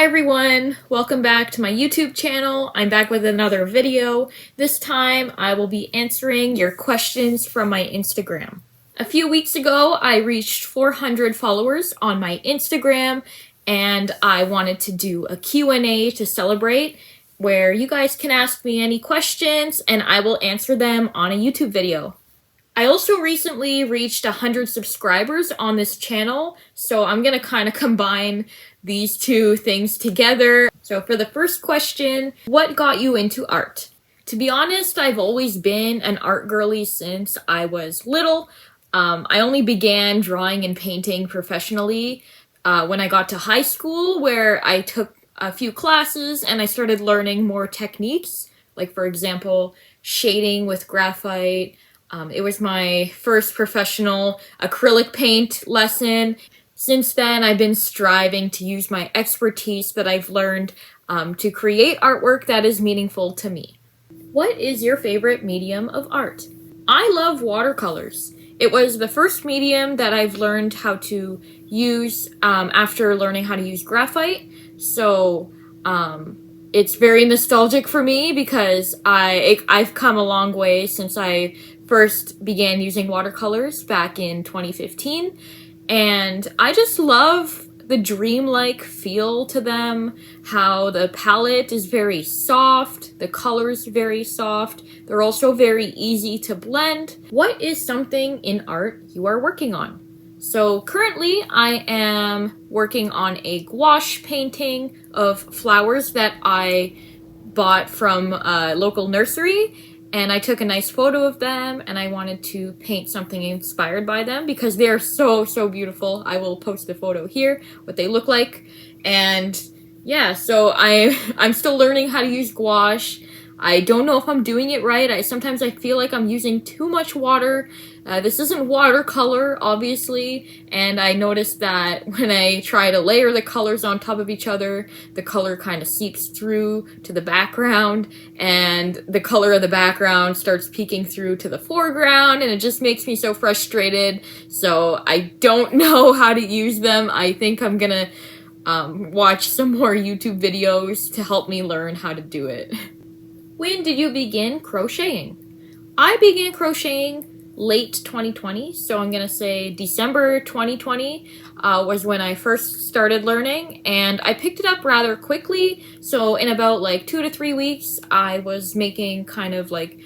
Hi everyone, welcome back to my YouTube channel. I'm back with another video. This time I will be answering your questions from my Instagram. A few weeks ago I reached 400 followers on my Instagram and I wanted to do a Q&A to celebrate where you guys can ask me any questions and I will answer them on a YouTube video. I also recently reached 100 subscribers on this channel, so I'm gonna kind of combine these two things together. So for the first question, what got you into art? To be honest, I've always been an art girly since I was little. I only began drawing and painting professionally when I got to high school, where I took a few classes and I started learning more techniques, like for example, shading with graphite. It was my first professional acrylic paint lesson. Since then, I've been striving to use my expertise that I've learned to create artwork that is meaningful to me. What is your favorite medium of art? I love watercolors. It was the first medium that I've learned how to use after learning how to use graphite. So it's very nostalgic for me because I've come a long way since I first began using watercolors back in 2015, and I just love the dreamlike feel to them, how the palette is very soft, the colors very soft, they're also very easy to blend. What is something in art you are working on? So currently I am working on a gouache painting of flowers that I bought from a local nursery, and I took a nice photo of them and I wanted to paint something inspired by them because they are so beautiful. I will post the photo here, what they look like. And yeah, so I'm still learning how to use gouache. I don't know if I'm doing it right. Sometimes I feel like I'm using too much water. This isn't watercolor, obviously, and I noticed that when I try to layer the colors on top of each other, the color kind of seeps through to the background, and the color of the background starts peeking through to the foreground, and it just makes me so frustrated. So I don't know how to use them. I think I'm gonna watch some more YouTube videos to help me learn how to do it. When did you begin crocheting? I began crocheting late 2020, so I'm gonna say December 2020 was when I first started learning, and I picked it up rather quickly. So in about like 2 to 3 weeks, I was making kind of like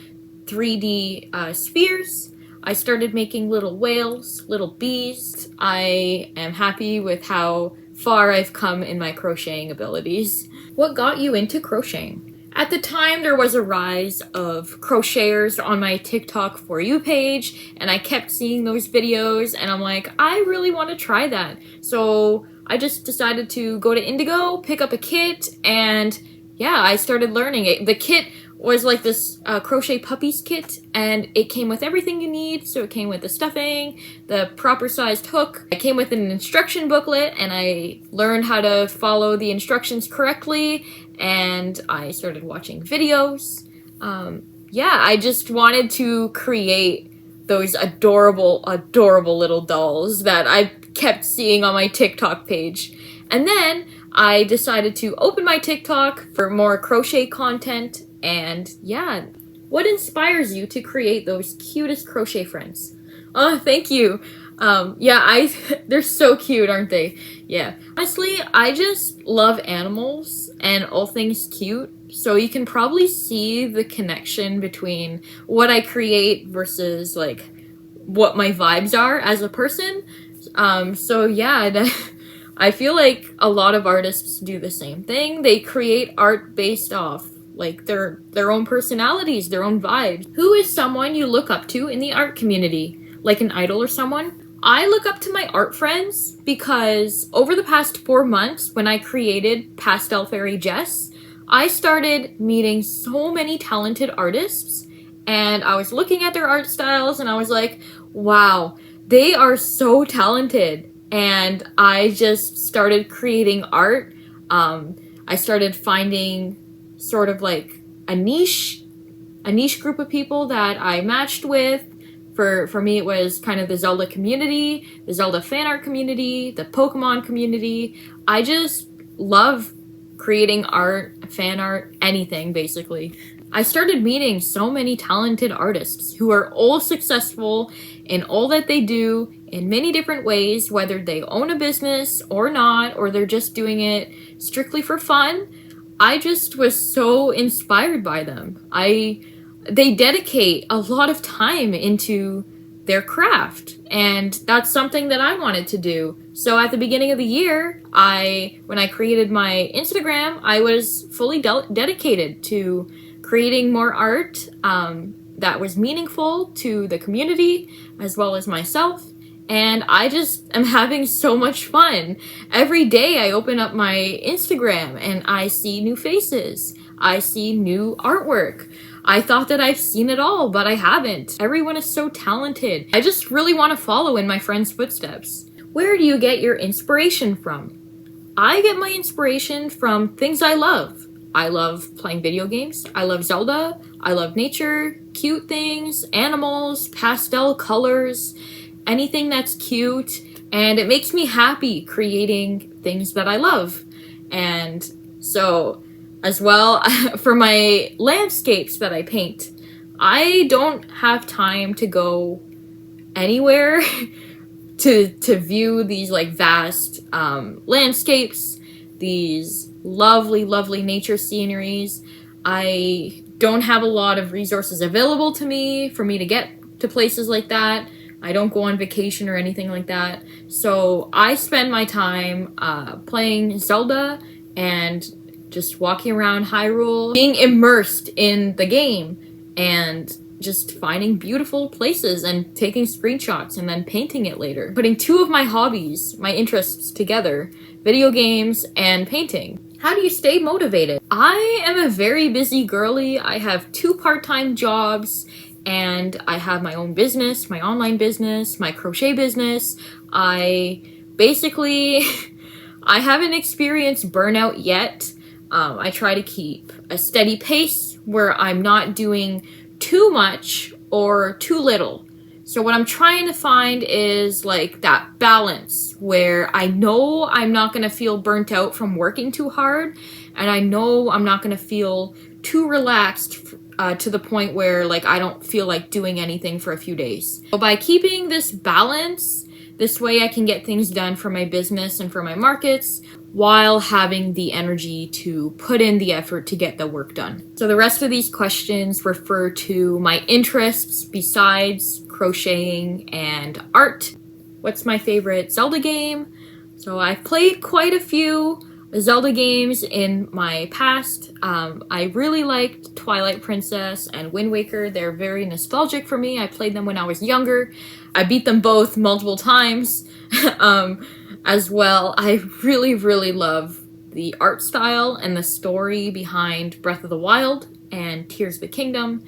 3D spheres. I started making little whales, little bees. I am happy with how far I've come in my crocheting abilities. What got you into crocheting? At the time, there was a rise of crocheters on my TikTok For You page, and I kept seeing those videos, and I'm like, I really want to try that. So I just decided to go to Indigo, pick up a kit, and yeah, I started learning it. The kit was like this crochet puppies kit, and it came with everything you need. So it came with the stuffing, the proper sized hook. It came with an instruction booklet, and I learned how to follow the instructions correctly, and I started watching videos. Yeah, I just wanted to create those adorable little dolls that I kept seeing on my TikTok page. And then I decided to open my TikTok for more crochet content. And yeah, what inspires you to create those cutest crochet friends? Oh, thank you. Yeah, they're so cute, aren't they? Yeah. Honestly, I just love animals and all things cute. So you can probably see the connection between what I create versus like what my vibes are as a person. So yeah, I feel like a lot of artists do the same thing. They create art based off like their own personalities, their own vibes. Who is someone you look up to in the art community? Like an idol or someone? I look up to my art friends because over the past 4 months when I created Pastel Fairy Jess, I started meeting so many talented artists, and I was looking at their art styles and I was like, wow, they are so talented. And I just started creating art. I started finding sort of like a niche group of people that I matched with. For me, it was kind of the Zelda community, the Zelda fan art community, the Pokemon community. I just love creating art, fan art, anything basically. I started meeting so many talented artists who are all successful in all that they do in many different ways, whether they own a business or not, or they're just doing it strictly for fun. I just was so inspired by them. They dedicate a lot of time into their craft, and that's something that I wanted to do. So at the beginning of the year, when I created my Instagram, I was fully dedicated to creating more art that was meaningful to the community as well as myself. And I just am having so much fun. Every day I open up my Instagram and I see new faces. I see new artwork. I thought that I've seen it all, but I haven't. Everyone is so talented. I just really want to follow in my friends' footsteps. Where do you get your inspiration from? I get my inspiration from things I love. I love playing video games. I love Zelda. I love nature, cute things, animals, pastel colors, anything that's cute, and it makes me happy creating things that I love. And so, as well, for my landscapes that I paint, I don't have time to go anywhere to view these like vast landscapes, these lovely nature sceneries. I don't have a lot of resources available to me for me to get to places like that. I don't go on vacation or anything like that. So I spend my time playing Zelda and just walking around Hyrule, being immersed in the game and just finding beautiful places and taking screenshots and then painting it later. Putting two of my hobbies, my interests together, video games and painting. How do you stay motivated? I am a very busy girly. I have 2 part-time jobs and I have my own business, my online business, my crochet business. I haven't experienced burnout yet. I try to keep a steady pace where I'm not doing too much or too little. So what I'm trying to find is like that balance where I know I'm not going to feel burnt out from working too hard, and I know I'm not going to feel too relaxed to the point where like I don't feel like doing anything for a few days. So by keeping this balance, this way I can get things done for my business and for my markets while having the energy to put in the effort to get the work done. So the rest of these questions refer to my interests besides crocheting and art. What's my favorite Zelda game? So I've played quite a few Zelda games in my past. I really liked Twilight Princess and Wind Waker. They're very nostalgic for me. I played them when I was younger. I beat them both multiple times. As well, I really love the art style and the story behind Breath of the Wild and Tears of the Kingdom.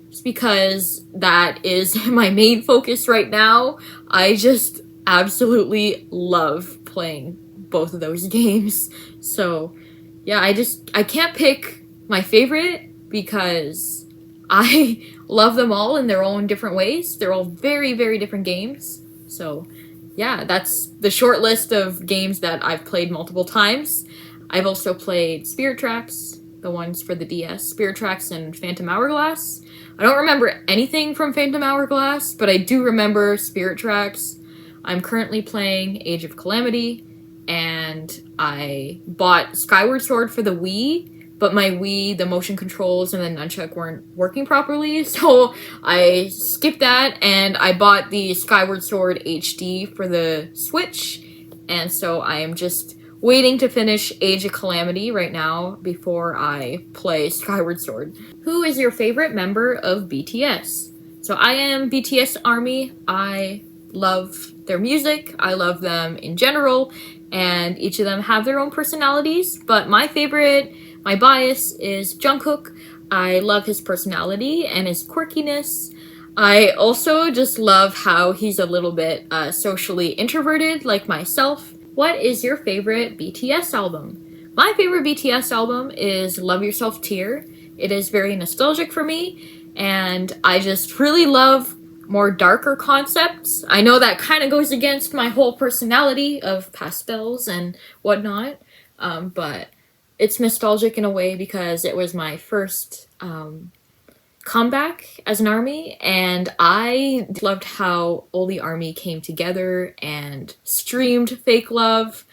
Just because that is my main focus right now. I just absolutely love playing both of those games. So yeah, I can't pick my favorite because I love them all in their own different ways. They're all very different games. So yeah, that's the short list of games that I've played multiple times. I've also played Spirit Tracks, the ones for the DS, Spirit Tracks and Phantom Hourglass. I don't remember anything from Phantom Hourglass, but I do remember Spirit Tracks. I'm currently playing Age of Calamity, and I bought Skyward Sword for the Wii, but my Wii, the motion controls and the nunchuck weren't working properly, so I skipped that and I bought the Skyward Sword HD for the Switch, and so I am just waiting to finish Age of Calamity right now before I play Skyward Sword. Who is your favorite member of BTS? So I am BTS ARMY. I love their music. I love them in general, and each of them have their own personalities, but my bias is Jungkook. I love his personality and his quirkiness. I also just love how he's a little bit socially introverted like myself. What is your favorite BTS album? My favorite BTS album is Love Yourself Tear. It is very nostalgic for me, and I just really love more darker concepts. I know that kind of goes against my whole personality of pastels and whatnot, but it's nostalgic in a way because it was my first comeback as an ARMY, and I loved how all the ARMY came together and streamed Fake Love,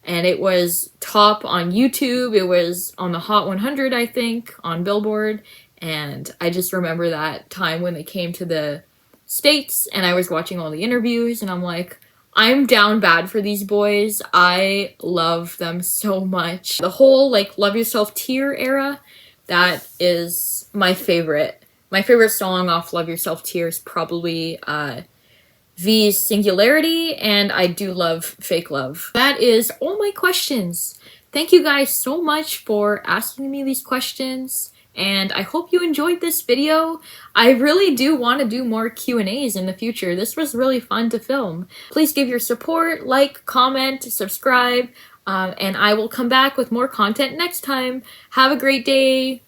and it was top on YouTube. It was on the Hot 100, I think, on Billboard, and I just remember that time when they came to the States and I was watching all the interviews, and I'm like, I'm down bad for these boys. I love them so much. The whole like Love Yourself Tear era, that is my favorite. My favorite song off Love Yourself Tear is probably V's Singularity, and I do love Fake Love. That is all my questions. Thank you guys so much for asking me these questions, and I hope you enjoyed this video. I really do want to do more Q&As in the future. This was really fun to film. Please give your support, like, comment, subscribe, and I will come back with more content next time. Have a great day.